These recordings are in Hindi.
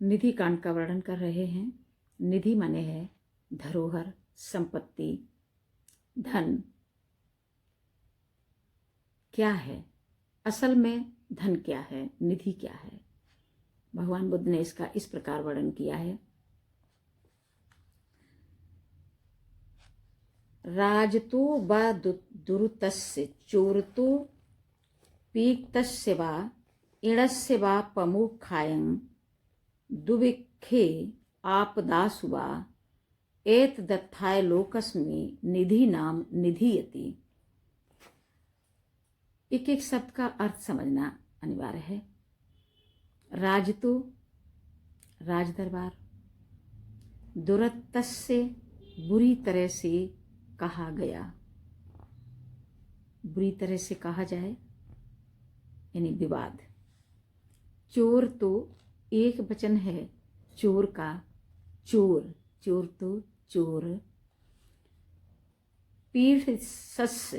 निधि कांड का वर्णन कर रहे हैं। निधि माने है धरोहर, संपत्ति, धन। क्या है असल में धन? क्या है निधि? क्या है? भगवान बुद्ध ने इसका इस प्रकार वर्णन किया है। राजतो व दुरुतस्य चोरतो पीक्तस्य वा इणस्य वा पमुखायं दुविखे आपदासु वा एतदत्थाय लोकस्मि निधि नाम निधीयति। एक एक शब्द का अर्थ समझना अनिवार्य है। राजतो राज दरबार, दुरतस्य बुरी तरह से कहा गया, बुरी तरह से कहा जाए यानी विवाद। चोर तो एक वचन है चोर का, चोर, चोर तो चोर। पीड़ित सस्य,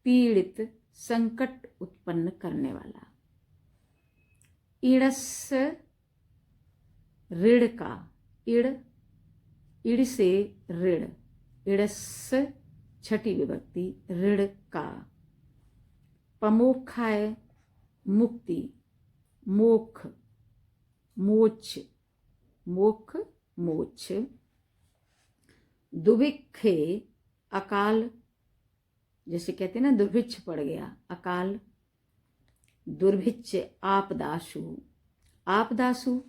पीड़ित, संकट उत्पन्न करने वाला। इड़स ऋण का, इड़ से ऋण, इड़स छठी विभक्ति, ऋण का। पमोक्षाय मुक्ति, मोक्ष, मोक्ष, मोक्ष, मोक्ष। दुभिक्षे अकाल, जैसे कहते हैं ना दुर्भिक्ष पड़ गया, अकाल, दुर्भिक्ष। आपदासु, आपदासु,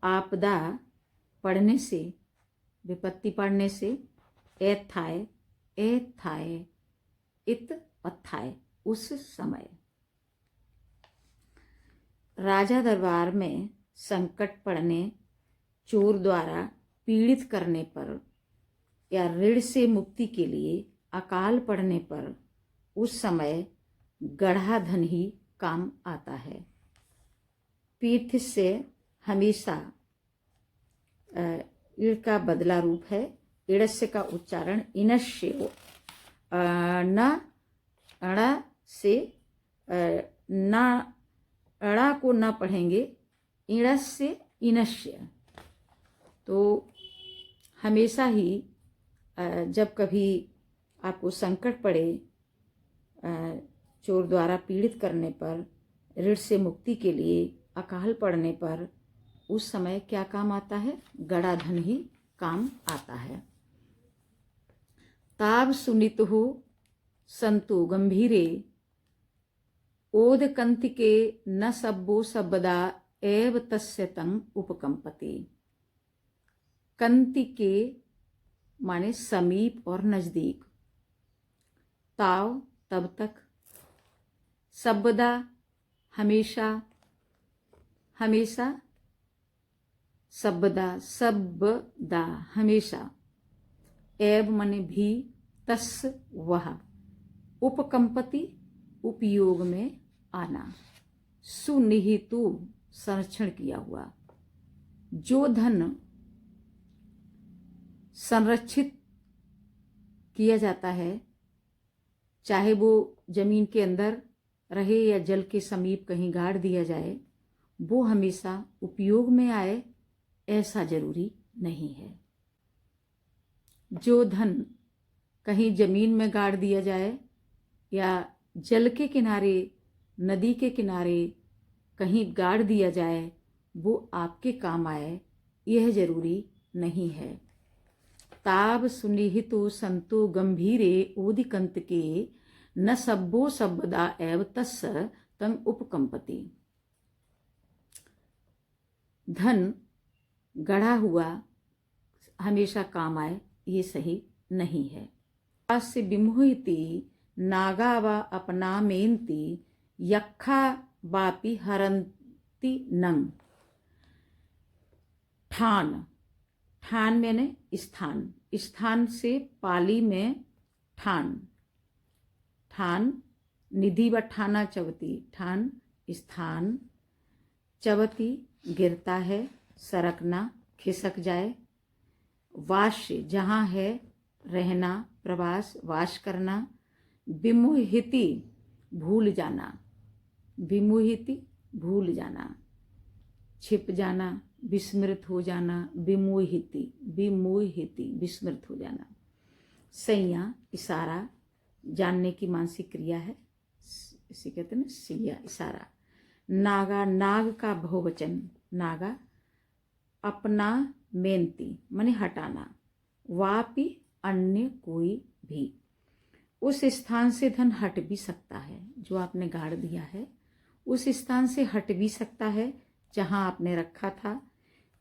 आपदा पढ़ने से, विपत्ति पढ़ने से। एथाय, एथाय, इत अथाय, उस समय। राजा दरबार में संकट पड़ने, चोर द्वारा पीड़ित करने पर या ऋण से मुक्ति के लिए अकाल पड़ने पर उस समय गढ़ा धन ही काम आता है। पीठ से हमेशा इड़ का बदला रूप है। इड़स्य का उच्चारण इनश्य, न अड़ा से न अड़ा को न पढ़ेंगे, इणस्य इनश्य। तो हमेशा ही जब कभी आपको संकट पड़े, चोर द्वारा पीड़ित करने पर, ऋण से मुक्ति के लिए अकाल पड़ने पर, उस समय क्या काम आता है? गड़ा धन ही काम आता है। ताब सुनितुः संतु गंभीरे ओदकंतिके न सब्बो सबदा एव तस्य तं उपकंपति। कंतिके माने समीप और नजदीक, ताव तब तक, सबदा हमेशा, हमेशा, सबदा सबदा हमेशा, एव माने भी, तस् वह, उपकंपति उपयोग में आना, सुनिहितु संरक्षण किया हुआ। जो धन संरक्षित किया जाता है, चाहे वो जमीन के अंदर रहे या जल के समीप कहीं गाड़ दिया जाए, वो हमेशा उपयोग में आए ऐसा जरूरी नहीं है। जो धन कहीं जमीन में गाड़ दिया जाए या जल के किनारे, नदी के किनारे कहीं गाड़ दिया जाए, वो आपके काम आए यह जरूरी नहीं है। ताब सुनिहितो संतो गंभीरे ओदिकंत के न सब्बो सबदा एव तस् तं उपकंपति। धन गढ़ा हुआ हमेशा काम आए ये सही नहीं है। आस्य विमुहिति नागा वा अपना मेंती यक्खा वापि हरंती नंग। ठान, ठान मैंने स्थान, स्थान से पाली में ठान, ठान, निधि व ठाना चवती, ठान स्थान, चवती गिरता है, सरकना खिसक जाए, वास्य जहाँ है, रहना, प्रवास, वास करना, विमुहिति भूल जाना, विमुहिति भूल जाना, छिप जाना, विस्मृत हो जाना, विमोहिति, विमोहिति विस्मृत हो जाना। सैया इशारा, जानने की मानसिक क्रिया है, इसे कहते हैं ना सैया इशारा। नागा, नाग का बहुवचन, नागा अपना, मेंती माने हटाना, वापि अन्य कोई भी। उस स्थान से धन हट भी सकता है, जो आपने गाड़ दिया है उस स्थान से हट भी सकता है जहां आपने रखा था,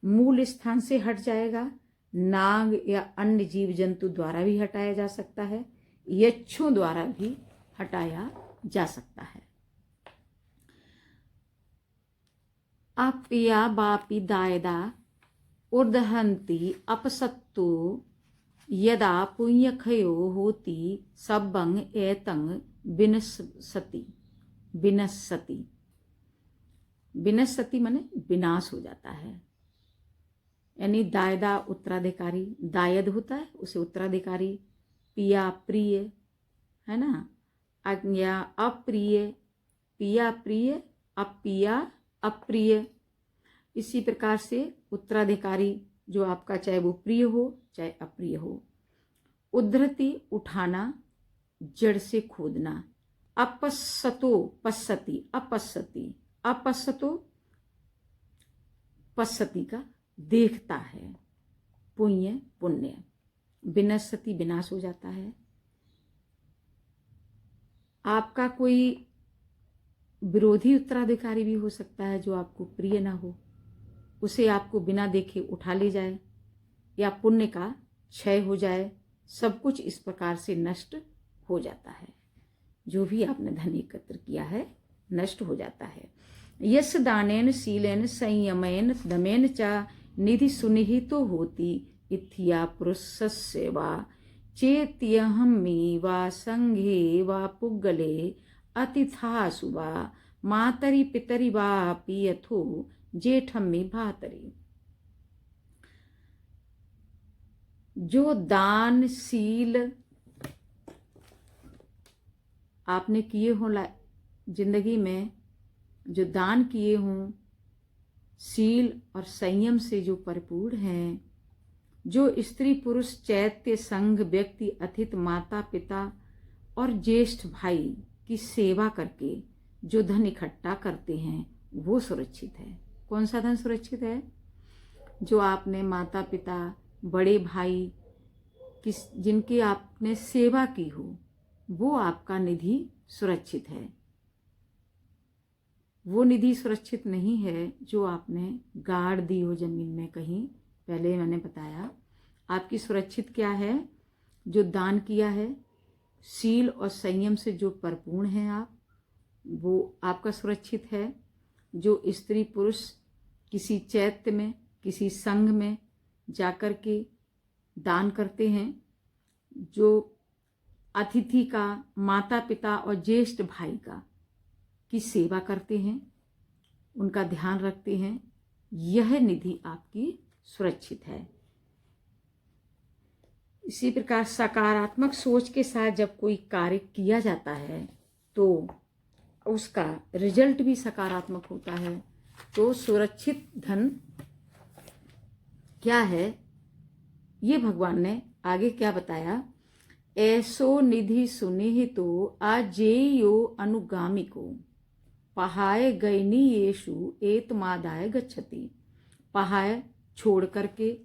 मूल स्थान से हट जाएगा। नाग या अन्य जीव जंतु द्वारा भी हटाया जा सकता है, यक्षों द्वारा भी हटाया जा सकता है। अप्या बापी दायदा उर्दहंती अपसत्तो यदा पुण्यखयो होती सब्बंग एतंग विनश्यति। विनश्यति, विनश्यति माने विनाश हो जाता है। यानी दायदा उत्तराधिकारी, दायद होता है उसे उत्तराधिकारी, पिया प्रिय है ना, आज्ञा अप्रिय, पिया प्रिय, अपिया अप्रिय। इसी प्रकार से उत्तराधिकारी जो आपका, चाहे वो प्रिय हो चाहे अप्रिय हो। उद्धृति उठाना, जड़ से खोदना। अपस्सतो पश्यति, अपश्यति, अपश्यतो पश्यति का देखता है, पुण्य पुण्य। विनश्यति विनाश हो जाता है। आपका कोई विरोधी उत्तराधिकारी भी हो सकता है जो आपको प्रिय ना हो, उसे आपको बिना देखे उठा ले जाए, या पुण्य का क्षय हो जाए। सब कुछ इस प्रकार से नष्ट हो जाता है। जो भी आपने धन एकत्र किया है नष्ट हो जाता है। यस दानेन शीलेन संयमेन दमेन च निधि सुनिहितो होती इत्या पुरुषस्य वा चेत्यहमि वा संघे वा पुग्गले अतिथासु वा मातरि पितरि वापि यथो जेठम्मि भातरि। जो दानशील आपने किए हों जिंदगी में, जो दान किए हों, शील और संयम से जो परिपूर्ण हैं, जो स्त्री पुरुष चैत्य संघ व्यक्ति अतिथि माता पिता और ज्येष्ठ भाई की सेवा करके जो धन इकट्ठा करते हैं वो सुरक्षित है। कौन सा धन सुरक्षित है? जो आपने माता पिता बड़े भाई जिनकी आपने सेवा की हो, वो आपका निधि सुरक्षित है। वो निधि सुरक्षित नहीं है जो आपने गाड़ दी हो जमीन में कहीं। पहले मैंने बताया आपकी सुरक्षित क्या है? जो दान किया है, शील और संयम से जो परिपूर्ण हैं आप, वो आपका सुरक्षित है। जो स्त्री पुरुष किसी चैत्य में, किसी संघ में जाकर के दान करते हैं, जो अतिथि का, माता पिता और ज्येष्ठ भाई का की सेवा करते हैं, उनका ध्यान रखते हैं, यह निधि आपकी सुरक्षित है। इसी प्रकार सकारात्मक सोच के साथ जब कोई कार्य किया जाता है तो उसका रिजल्ट भी सकारात्मक होता है। तो सुरक्षित धन क्या है, ये भगवान ने आगे क्या बताया? ऐसो निधि सुनिहितो अजेयो अनुगामिको पहाय गयनीयेषु एतमादाय गच्छति। पहाय छोड़ करके,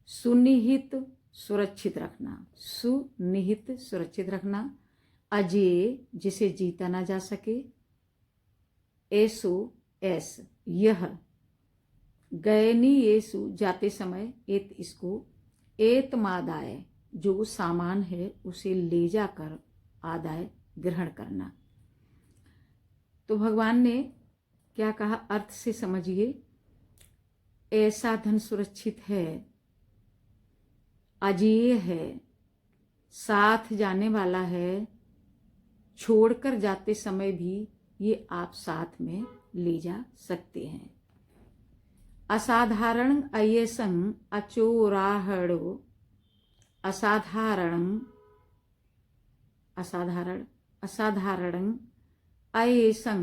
सुनिहित सुरक्षित रखना, सुनिहित सुरक्षित रखना, अजेय जिसे जीता ना जा सके, ऐसो ऐस यह, गयनीयेषु जाते समय, एत इसको, एतमादाय जो सामान है उसे ले जाकर आदाय ग्रहण करना। तो भगवान ने क्या कहा? अर्थ से समझिए। ऐसा धन सुरक्षित है, अजेय है, साथ जाने वाला है, छोड़कर जाते समय भी ये आप साथ में ले जा सकते हैं। असाधारण अयसं अचोराहड़ो, असाधारण असाधारण असाधारण अयसं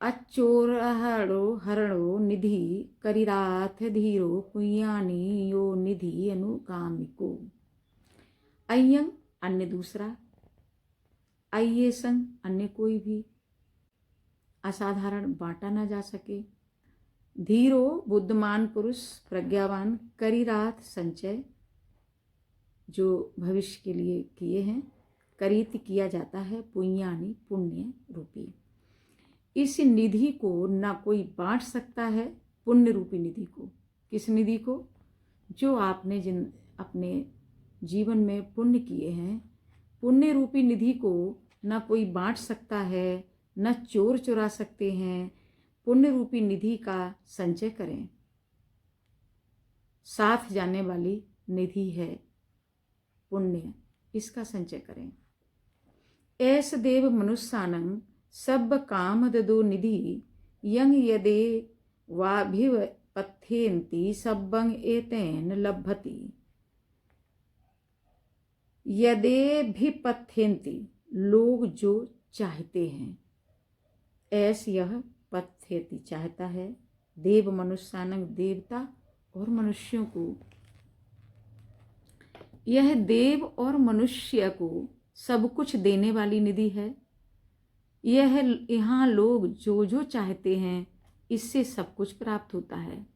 अच्चोरहरो हरणो निधि करिराथ धीरो पुण्यानी यो निधि अनुगामिको। अय्यं अन्य दूसरा, अय्ये संग अन्य कोई भी, असाधारण बांटा ना जा सके। धीरो बुद्धिमान पुरुष प्रज्ञावान, करिराथ संचय जो भविष्य के लिए किए हैं, करित किया जाता है, पुण्यानी पुण्य रूपी। इस निधि को ना कोई बांट सकता है, पुण्य रूपी निधि को। किस निधि को? जो आपने जिन अपने जीवन में पुण्य किए हैं, पुण्य रूपी निधि को ना कोई बांट सकता है, न चोर चुरा सकते हैं। पुण्य रूपी निधि का संचय करें। साथ जाने वाली निधि है पुण्य, इसका संचय करें। ऐस देव मनुष्यानं सब काम ददो निधि यंग यदे वाभिपथ्येन्ति सब्बं एतेन लभति। यदेभिपथ्येन्ति लोग जो चाहते हैं, ऐस यह पथ्यति चाहता है, देव मनुष्यानं देवता और मनुष्यों को। यह देव और मनुष्य को सब कुछ देने वाली निधि है। यह यहाँ लोग जो जो चाहते हैं, इससे सब कुछ प्राप्त होता है,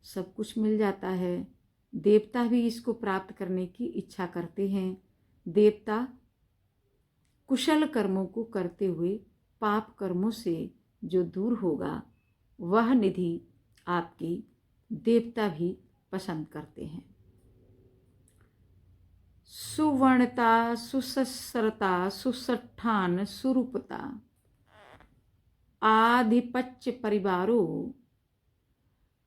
सब कुछ मिल जाता है। देवता भी इसको प्राप्त करने की इच्छा करते हैं। देवता कुशल कर्मों को करते हुए पाप कर्मों से जो दूर होगा, वह निधि आपकी देवता भी पसंद करते हैं। सुवर्णता, सुसस्रता, सुसट्ठान, सुरूपता, आधिपत्य परिवारो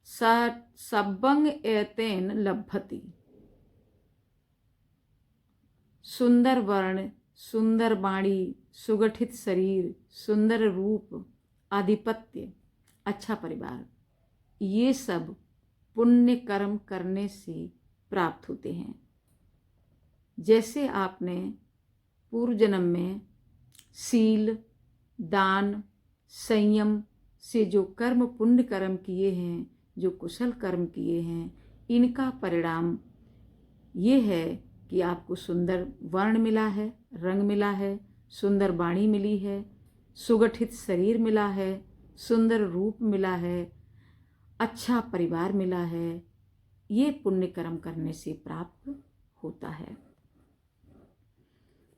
सब्बं एतेन लभति। सुंदर वर्ण, सुंदर वाणी, सुगठित शरीर, सुंदर रूप, आधिपत्य, अच्छा परिवार, ये सब पुण्य कर्म करने से प्राप्त होते हैं। जैसे आपने पूर्व जन्म में शील, दान, संयम से जो कर्म पुण्य कर्म किए हैं, जो कुशल कर्म किए हैं, इनका परिणाम ये है कि आपको सुंदर वर्ण मिला है, रंग मिला है, सुंदर वाणी मिली है, सुगठित शरीर मिला है, सुंदर रूप मिला है, अच्छा परिवार मिला है। ये पुण्य कर्म करने से प्राप्त होता है।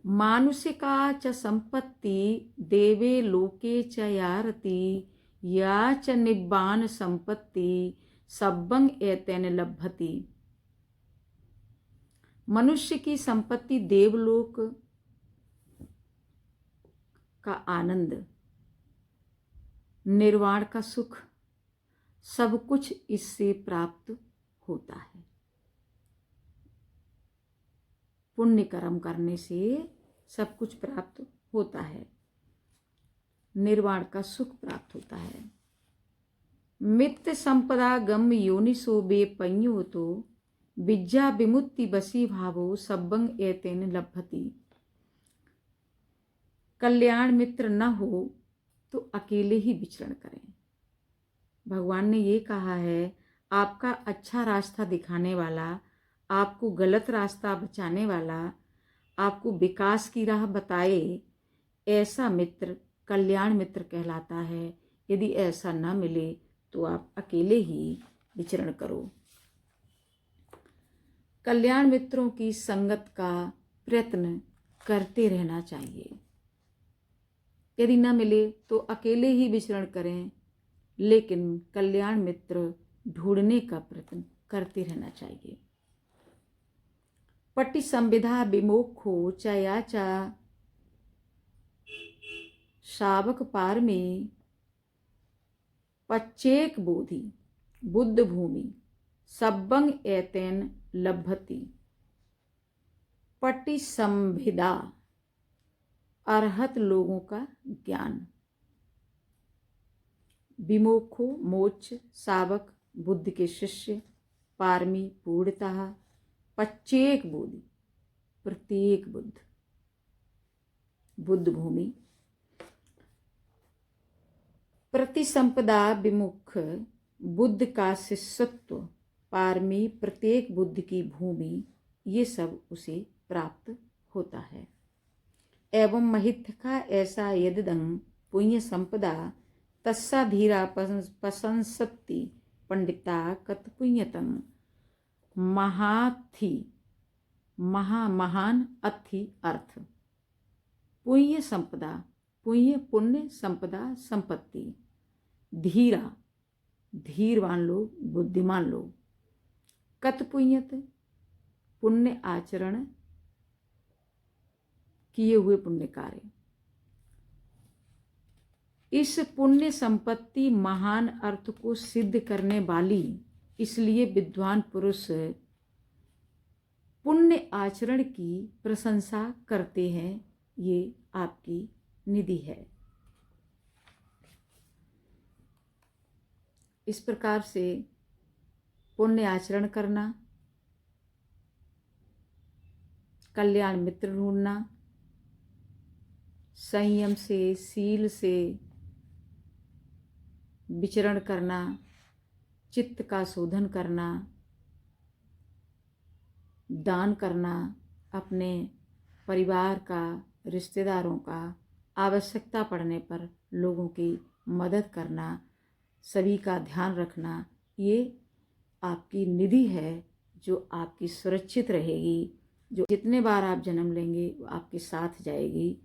मानुषिका च संपत्ति देवे लोके च यारति या च निब्बान संपत्ति सब्बं एतेन लभति। मनुष्य की संपत्ति, देवलोक का आनंद, निर्वाण का सुख, सब कुछ इससे प्राप्त होता है। पुण्य कर्म करने से सब कुछ प्राप्त होता है, निर्वाण का सुख प्राप्त होता है। मित्त संपदा गम योनिसो बेपञ्यो तो विद्या विमुक्ति बसी भावो सब्बं एतेन लभति। कल्याण मित्र न हो तो अकेले ही विचरण करें। भगवान ने ये कहा है, आपका अच्छा रास्ता दिखाने वाला, आपको गलत रास्ता बचाने वाला, आपको विकास की राह बताए, ऐसा मित्र कल्याण मित्र कहलाता है। यदि ऐसा न मिले तो आप अकेले ही विचरण करो। कल्याण मित्रों की संगत का प्रयत्न करते रहना चाहिए। यदि न मिले तो अकेले ही विचरण करें, लेकिन कल्याण मित्र ढूंढने का प्रयत्न करते रहना चाहिए। पट्टी संविधा विमोखो चया चा शावक पार में पच्चेक बोधि बुद्ध भूमि सब्बं एतेन लभति। पट्टी संविदा, अरहत लोगों का ज्ञान। विमोखो मोक्ष, शावक बुद्ध के शिष्य, पारमी पूर्णतः, पच्चेक बोधि प्रत्येक बुद्ध, बुद्ध भूमि, इसी संपदा विमुख बुद्ध का शिष्यत्व, पारमी प्रत्येक बुद्ध की भूमि, ये सब उसे प्राप्त होता है। एवं महित्थका ऐसा यदिदं पुण्य संपदा तस्सा धीरा पसंसत्ति पंडिता कत पुण्यतम। महाथी महान अथि अर्थ। पुण्य संपदा, पुण्य संपदा संपत्ति। धीरा धीरवान लोग, बुद्धिमान लोग। कत पुण्यत पुण्य आचरण किए हुए पुण्य कार्य। इस पुण्य संपत्ति महान अर्थ को सिद्ध करने वाली, इसलिए विद्वान पुरुष पुण्य आचरण की प्रशंसा करते हैं। ये आपकी निधि है। इस प्रकार से पुण्य आचरण करना, कल्याण मित्र ढूंढना, संयम से, शील से विचरण करना, चित्त का शोधन करना, दान करना, अपने परिवार का, रिश्तेदारों का, आवश्यकता पड़ने पर लोगों की मदद करना, सभी का ध्यान रखना, ये आपकी निधि है जो आपकी सुरक्षित रहेगी, जो जितने बार आप जन्म लेंगे वो आपके साथ जाएगी।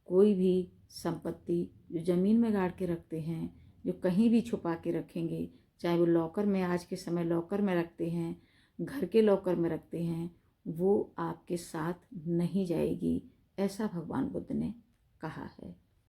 कोई भी संपत्ति जो ज़मीन में गाड़ के रखते हैं, जो कहीं भी छुपा के रखेंगे, चाहे वो लॉकर में, आज के समय लॉकर में रखते हैं, घर के लॉकर में रखते हैं, वो आपके साथ नहीं जाएगी, ऐसा भगवान बुद्ध ने कहा है।